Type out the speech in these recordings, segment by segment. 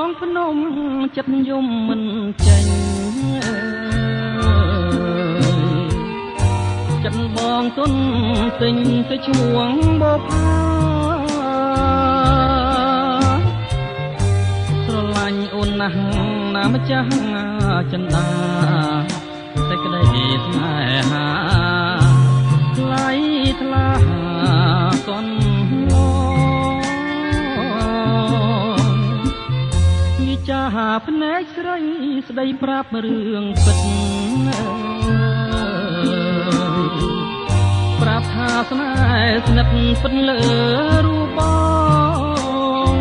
ងភ្នំចិត្តយំមិនចេញចិត្តបងទុនទិញទៅឈួងបបស្រឡាញ់អូនណាស់ណាម្ចាស់ចិន្តាតែក្តីស្នេហាថ្លៃថ្លាសន់ចាភ្នែកស្រីស្ដីប្រាប់រឿងពិតប្រាប់ថាស្នេហ៍ស្និទ្ធពិតលើរូបបង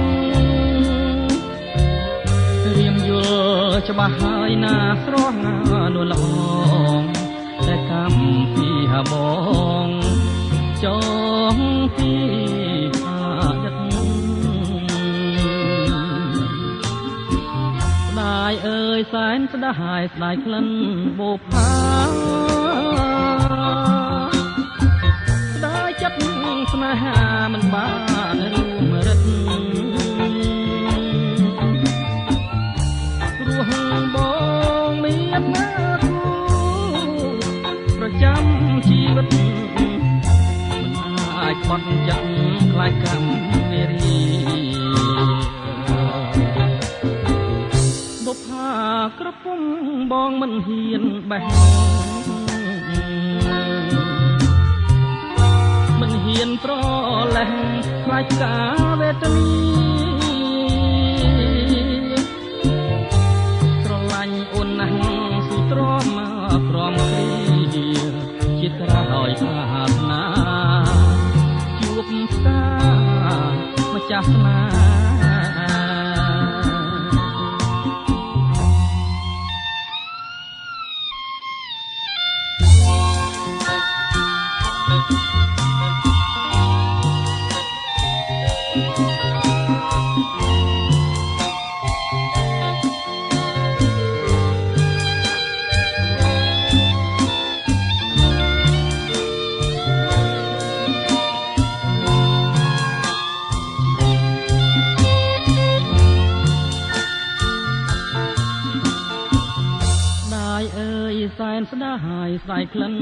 រៀមយល់ច្បាស់ហើយណាស្រស់ណានួនល្អតែកម្មពីហបងចងពីអើយសែនស្ដាយស្ដាយក្លិនបូផាស្ដាយចិត្តស្នេហាមិនបានរួមរិទ្ធព្រោះបងមានណាគូប្រចាំជីវិតមិនអាចបត់ចិត្តខ្លាចកម្មនារីក្រពុំបងមិនហ៊ានបេះមិនហ៊ានប្រលេះខ្លាចការវេទនីស្រឡាញ់អូនណាស់សុទ្រាំក្រំគ្រីជាត្រាឲ្យប្រាថ្នាជួបផ្សារម្ចាស់ស្នាសែនស្ដាយស្ដាយក្លិន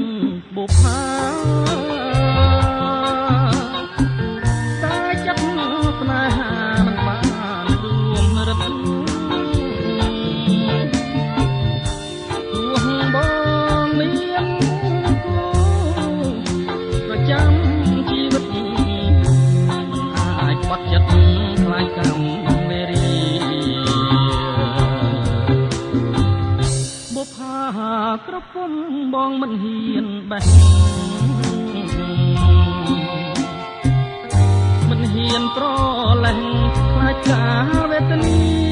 បុប្ផាតែចិត្តស្នេហាមិនបានរួមរិទ្ធព្រោះបងមានគូប្រចាំជីវិតអាចបាត់ចិត្តខ្លាចកម្មមេរីក្រពុំបងមិនហ៊ានបេះមិនហ៊ានប្រលេះខ្លាចការវេទនី